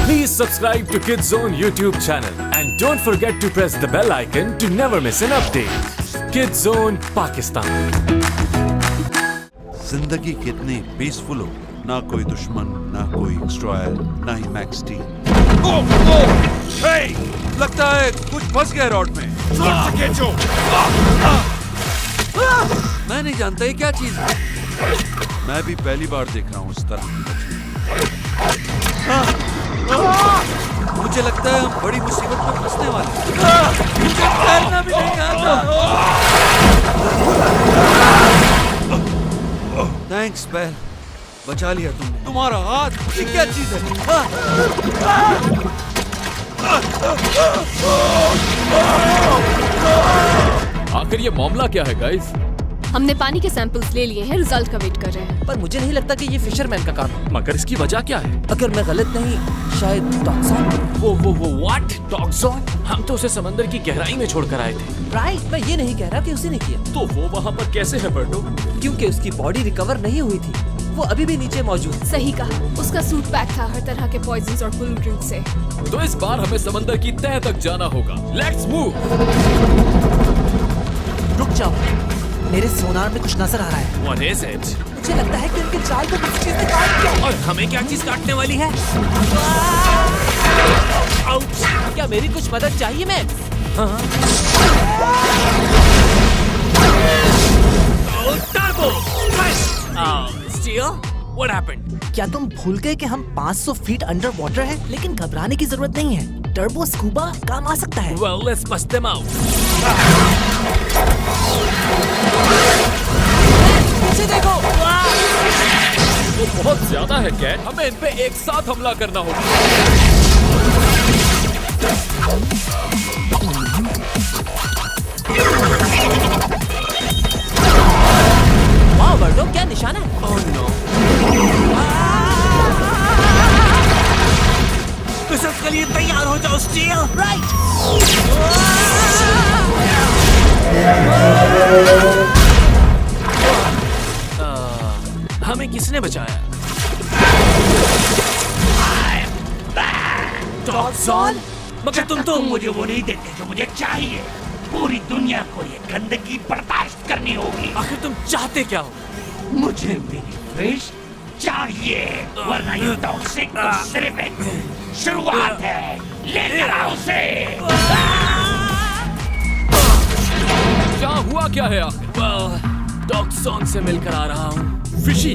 Please subscribe to Kids Zone YouTube channel and don't forget to press the bell icon to never miss an update. Kids Zone Pakistan. जिंदगी कितनी peaceful हो, ना कोई दुश्मन, ना कोई एक्सट्रॉयल, ना ही मैक्स टी। लगता है कुछ फंस गया रॉड में। मैं नहीं जानता ये क्या चीज है। मैं भी पहली बार देख रहा हूँ इस तरह की मछली। मुझे लगता है हम बड़ी मुसीबत में फंसने वाले हैं। मुझे तैरना भी नहीं आता। थैंक्स बैल, बचा लिया तुमने। तुम्हारा हाथ ये क्या चीज है? आखिर ये मामला क्या है गाइस? हमने पानी के सैंपल्स ले लिए हैं, रिजल्ट का वेट कर रहे हैं। पर मुझे नहीं लगता कि ये फिशरमैन का काम है। मगर इसकी वजह क्या है? अगर मैं गलत नहीं, शायद टॉक्सॉन। वो व्हाट? टॉक्सॉन? हम तो उसे समंदर की गहराई में छोड़कर आए थे। राइट, मैं ये नहीं कह रहा कि उसी ने किया। तो वो वहाँ पर कैसे है बर्टो? क्योंकि उसकी बॉडी रिकवर नहीं हुई थी, वो अभी भी नीचे मौजूद है। सही कहा, उसका सूट पैक था हर तरह के पॉइजन्स और पोल्यूटेंट से। तो इस बार हमें समंदर की तह तक जाना होगा। Let's move. रुक जाओ, मेरे सोनार में कुछ नजर आ रहा है। What is it? मुझे लगता है कि उनके जाल को किसी चीज ने काट दिया। और हमें क्या चीज काटने वाली है? आउच! क्या मेरी कुछ मदद चाहिए max? Turbo! Steel? What happened? क्या तुम भूल गए कि हम 500 फीट अंडर वाटर हैं? लेकिन घबराने की जरूरत नहीं है। टर्बो स्कूबा काम आ सकता है। Well, let's bust them out. पीछे देखो। वो बहुत ज्यादा है कैट, हमें इन पे एक साथ हमला करना होगा। वाह बर्डो, क्या निशाना है? Oh no. मिशंस के लिए तैयार हो जाओ स्टील। राइट। हमें किसने बचाया? टॉक्सॉन? मगर तुम तो मुझे वो नहीं देते जो मुझे चाहिए। पूरी दुनिया को ये गंदगी बर्दाश्त करनी होगी। आखिर तुम चाहते क्या हो? मुझे मेरी फिश चाहिए, वरना ये टॉक्सिक तो सिर्फ एक शुरुआत है। लेकर आओ उसे। क्या हुआ क्या है आखिर? टॉक्सॉन से मिलकर आ रहा हूँ। फिशी,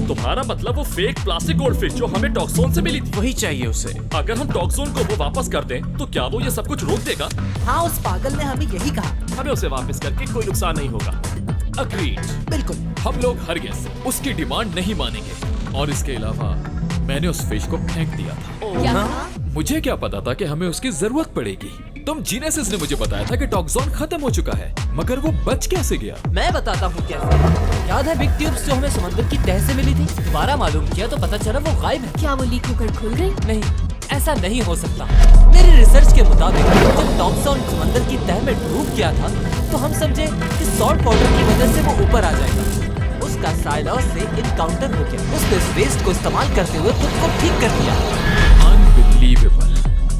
तुम्हारा मतलब वो फेक प्लास्टिक गोल्डफिश जो हमें टॉक्सॉन से मिली थी? वही चाहिए उसे। अगर हम टॉक्सॉन को वो वापस कर दें, तो क्या वो ये सब कुछ रोक देगा? हाँ, उस पागल ने हमें यही कहा। हमें उसे वापस करके कोई नुकसान नहीं होगा। अग्रीड। बिल्कुल। हम लोग हरगिज़ उसकी डिमांड नहीं मानेंगे। और इसके अलावा मैंने उस फिश को फेंक दिया था। क्या? मुझे क्या पता था कि हमें उसकी जरूरत पड़ेगी। तुम जीनेसिस ने मुझे बताया था कि टॉक्सॉन खत्म हो चुका है, मगर वो बच कैसे गया? मैं बताता हूँ कैसे। याद है बिग ट्यूब्स जो हमें समंदर की तह से मिली थी? दोबारा मालूम किया तो पता चला वो गायब है। क्या वो लीक होकर खुल गई? नहीं, ऐसा नहीं हो सकता। मेरी रिसर्च के मुताबिक जब टॉक्सॉन समंदर की तह में डूब गया था, तो हम समझे कि सॉल्ट पाउडर की वजह से वो ऊपर आ जाएगा। उसका साइलॉस से इनकाउंटर हो गया। उसने इस वेस्ट को इस्तेमाल करते हुए खुद को ठीक कर दिया। अनबिलीवेबल।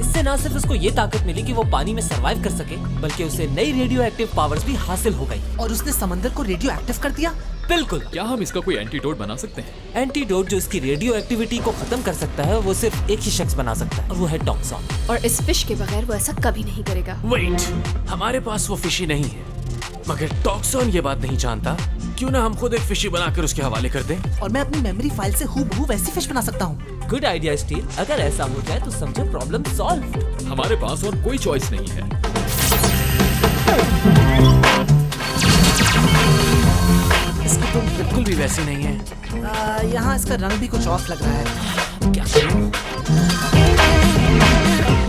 इससे न सिर्फ उसको ये ताकत मिली कि वो पानी में सरवाइव कर सके, बल्कि उसे नई रेडियो एक्टिव पावर्स भी हासिल हो गई। और उसने समंदर को रेडियो एक्टिव कर दिया। बिल्कुल। क्या हम इसका कोई एंटीडोट बना सकते हैं? एंटीडोट जो इसकी रेडियो एक्टिविटी को खत्म कर सकता है, वो सिर्फ एक ही शख्स बना सकता है, और वो है टॉक्सॉन। और इस फिश के बगैर वो ऐसा कभी नहीं करेगा। वेट, हमारे पास वो फिशी नहीं है, मगर टॉक्सॉन ये बात नहीं जानता। क्यों ना हम खुद एक फिशी बनाकर उसके हवाले कर दें? और मैं अपनी मेमोरी फाइल से हूबहू वैसी फिश बना सकता हूँ। Good idea steel. अगर ऐसा हो जाए तो समझो प्रॉब्लम सॉल्व। हमारे पास और कोई चॉइस नहीं है। इसकी तो बिल्कुल भी वैसी नहीं है। यहाँ इसका रंग भी कुछ ऑफ लग रहा है। क्या करूं?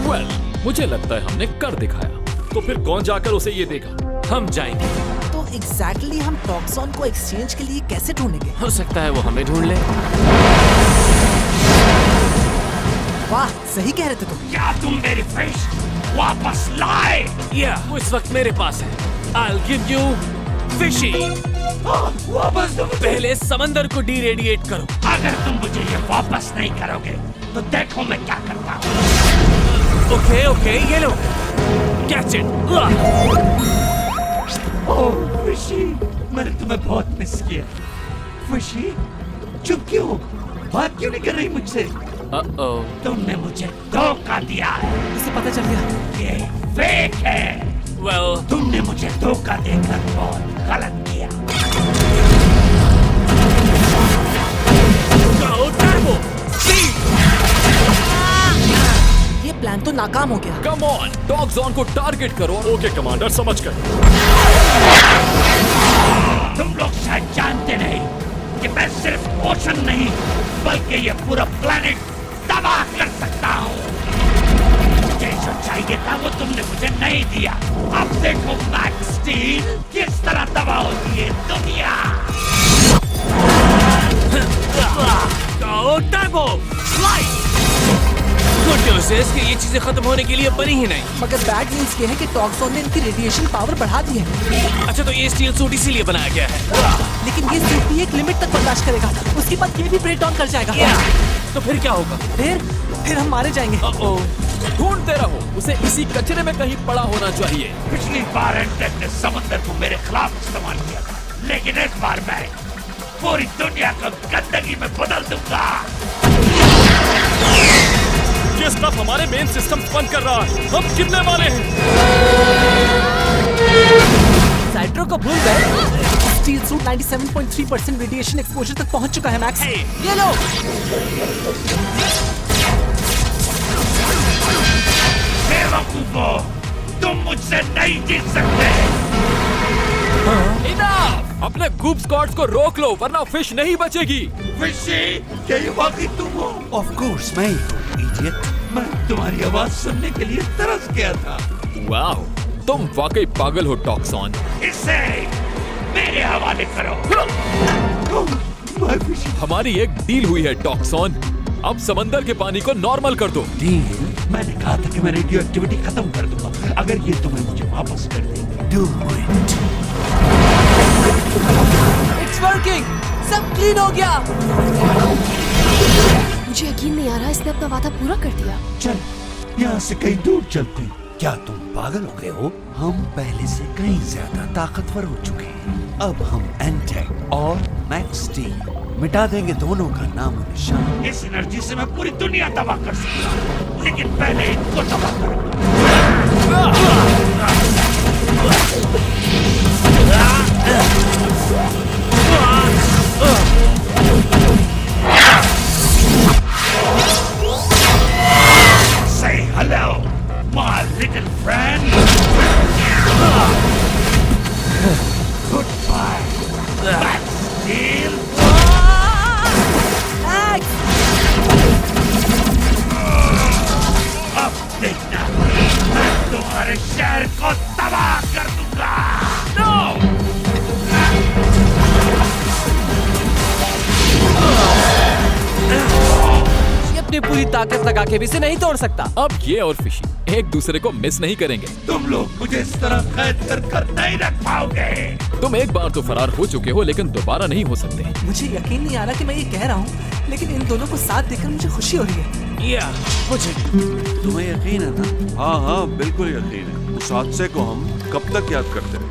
Well, मुझे लगता है हमने कर दिखाया। तो फिर कौन जाकर उसे ये देगा? हम जाएंगे। तो एग्जैक्टली हम टॉक्सॉन को एक्सचेंज के लिए कैसे ढूंढेंगे? हो सकता है वो हमें ढूंढ ले। वाह, सही कह रहे थे तुम। क्या तुम मेरी फिश वापस लाए? वो इस वक्त मेरे पास है। I'll give you fishy। वापस दो मुझे। पहले समंदर को डीरेडिएट करो। अगर तुम मुझे ये वापस नहीं करोगे तो देखो मैं क्या करता हूँ। ओके ओके ये लो कैच इट। ओह खुशी, मैंने तुम्हें बहुत मिस किया। खुशी चुप क्यों, बात क्यों नहीं कर रही मुझसे? तुमने मुझे धोखा दिया है, इसे पता चल गया। ये फेक है। वेल तुमने मुझे धोखा देकर बहुत गलत किया। टर्बो ये प्लान तो नाकाम हो गया। कम ऑन, डॉग जोन को टारगेट करो। ओके कमांडर, समझ कर। तुम लोग शायद जानते नहीं कि मैं सिर्फ ओशन नहीं बल्कि ये पूरा प्लेनेट तबाह कर सकता हूँ। मुझे जो चाहिए था वो तुमने मुझे नहीं दिया। अब देखो मैक्स स्टील किस तरह तबाह होती है दुनिया। Turbo light. गुड न्यूज़ है कि ये चीजें खत्म होने के लिए बनी ही नहीं। मगर बैड न्यूज ये है कि टॉक्सॉन ने इनकी रेडिएशन पावर बढ़ा दी है। अच्छा तो ये स्टील सूट इसीलिए बनाया गया है। लेकिन ये सूट भी एक लिमिट तक बर्दाश्त करेगा, उसके बाद ये भी ब्रेक डाउन कर जाएगा। तो फिर क्या होगा? फिर हम मारे जाएंगे। ढूंढते रहो, उसे इसी कचरे में कहीं पड़ा होना चाहिए। पिछली बार एंटेक ने समंदर को मेरे खिलाफ इस्तेमाल किया था, लेकिन इस बार मैं पूरी दुनिया को गंदगी में बदल दूंगा। ये स्टफ हमारे मेन सिस्टम बंद कर रहा है, हम गिरने वाले हैं। साइड्रो को भूल गए। स्टील सूट 97.3% रेडिएशन एक्सपोजर तक पहुंच चुका है मैक्स। ये लो। बेवकूफो, तुम मुझसे नहीं जीत सकते। इनफ! अपने ग्रुप स्क्वाड्स को रोक लो वरना फिश नहीं बचेगी। फिशी, क्या ये वाकई तुम हो? ऑफ कोर्स मैं ही हूँ, इडियट। मैं तुम्हारी आवाज सुनने के लिए तरस गया था। वाओ, तुम वाकई पागल हो टॉक्सॉन। इसे मेरे हवाले करो। हमारी एक डील हुई है टॉक्सॉन, अब समंदर के पानी को नॉर्मल कर दो। डील? मैंने कहा था कि मैं रेडियो एक्टिविटी खत्म कर दूंगा अगर ये तुम्हें मुझे वापस कर देंगे। Do it. इट्स वर्किंग, सब क्लीन हो गया। मुझे यकीन नहीं आ रहा इसने अपना वादा पूरा कर दिया। चल यहाँ से कहीं दूर चलते हैं। क्या तुम पागल हो गए हो? हम पहले से कहीं ज्यादा ताकतवर हो चुके हैं। अब हम एंटेक और मैक्स स्टील मिटा देंगे दोनों का नाम और निशान। इस एनर्जी से मैं पूरी दुनिया तबाह कर सकता हूँ, लेकिन पहले इनको तबाह करूंगा। Say hello, my little friend. Goodbye, Max Steel. अब देखना, मैं तुम्हारे शहर को तबाह कर दूंगा। No! ये अपनी पूरी ताकत लगा के भी इसे नहीं तोड़ सकता। अब ये और फिशी एक दूसरे को मिस नहीं करेंगे। तुम लोग मुझे इस तरह कैद कर नहीं रख पाओगे। तुम एक बार तो फरार हो चुके हो लेकिन दोबारा नहीं हो सकते। मुझे यकीन नहीं आ रहा कि मैं ये कह रहा हूँ, लेकिन इन दोनों को साथ देखकर मुझे खुशी हो रही है। मुझे तुम्हें यकीन है ना? हाँ हाँ बिल्कुल यकीन है। उस हादसे को हम कब तक याद करते हैं?